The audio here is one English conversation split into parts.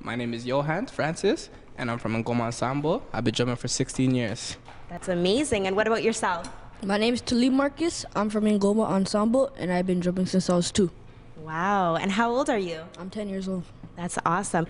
My name is Johan Francis, and I'm from Ngoma Ensemble. I've been drumming for 16 years. That's amazing. And what about yourself? My name is Talib Marcus. I'm from Ngoma Ensemble, and I've been drumming since I was 2. Wow. And how old are you? I'm 10 years old. That's awesome.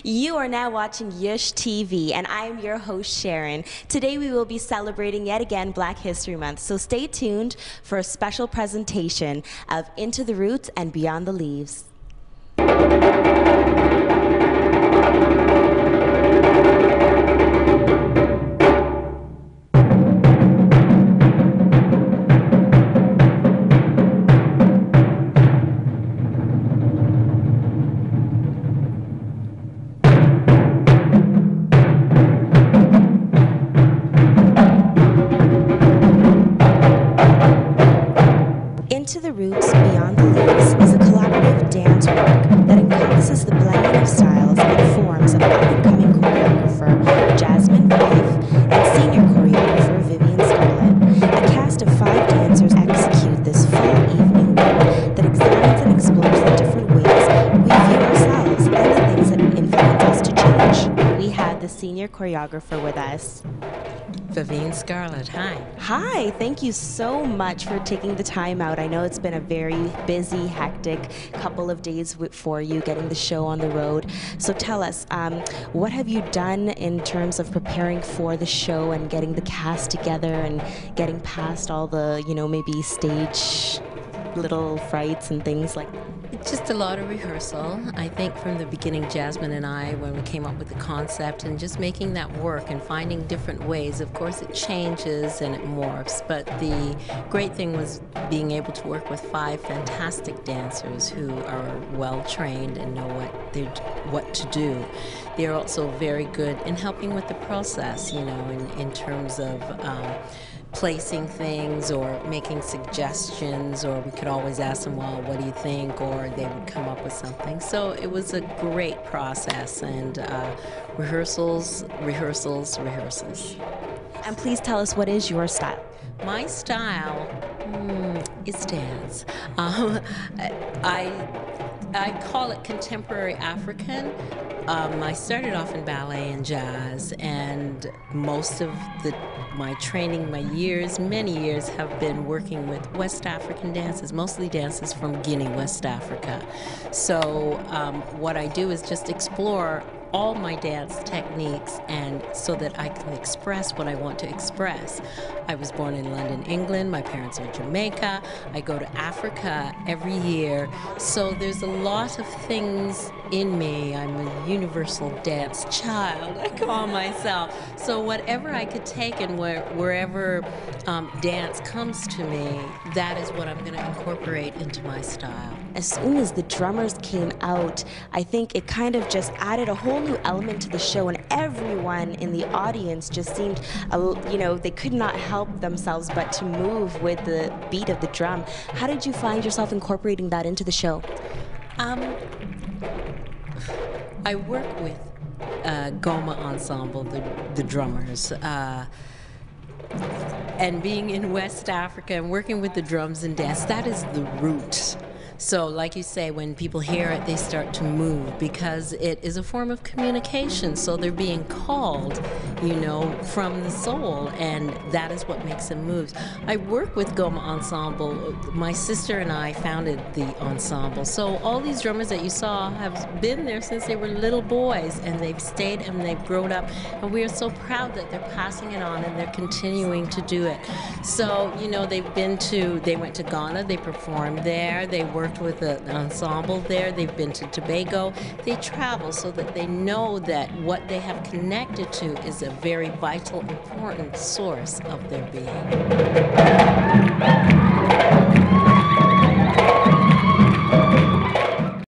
You are now watching Yush TV, and I am your host, Sharon. Today we will be celebrating yet again Black History Month, so stay tuned for a special presentation of Into the Roots and Beyond the Leaves. Into the Roots, Beyond the Leaves is a collaborative dance work that encompasses the blending of styles and forms of up-and-coming choreographer Jasmine Fife and senior choreographer Vivian Scarlett. A cast of 5 dancers execute this full evening work that examines and explores the different ways we view ourselves and the things that influence us to change. We had the senior choreographer with us. Vivian Scarlett, hi. Hi, thank you so much for taking the time out. I know it's been a very busy, hectic couple of days for you getting the show on the road. So tell us, what have you done in terms of preparing for the show and getting the cast together and getting past all the, maybe stage little frights and things like that? It's just a lot of rehearsal. I think from the beginning, Jasmine and I, when we came up with the concept and just making that work and finding different ways, of course it changes and it morphs, but the great thing was being able to work with 5 fantastic dancers who are well trained and know what to do. They're also very good in helping with the process, in terms of placing things or making suggestions, or we could always ask them, well, what do you think, or they would come up with something. So it was a great process, and rehearsals. And please tell us, what is your style? My style is dance. I call it contemporary African. I started off in ballet and jazz, and most of my training, many years, have been working with West African dances, mostly dances from Guinea, West Africa. So what I do is just explore all my dance techniques, and so that I can express what I want to express. I was born in London, England. My parents are Jamaica. I go to Africa every year. So there's a lot of things in me. I'm a universal dance child, I call myself. So whatever I could take and wherever dance comes to me, that is what I'm going to incorporate into my style. As soon as the drummers came out, I think it kind of just added a whole new element to the show, and everyone in the audience just seemed, they could not help themselves but to move with the beat of the drum. How did you find yourself incorporating that into the show? I work with Ngoma Ensemble, the drummers. And being in West Africa and working with the drums and dance, that is the root. So like you say, when people hear it, they start to move because it is a form of communication. So they're being called, from the soul, and that is what makes them move. I work with Ngoma Ensemble. My sister and I founded the ensemble. So all these drummers that you saw have been there since they were little boys, and they've stayed and they've grown up. And we are so proud that they're passing it on and they're continuing to do it. So, they went to Ghana, they performed there, they worked with an ensemble there, they've been to Tobago. They travel so that they know that what they have connected to is a very vital, important source of their being.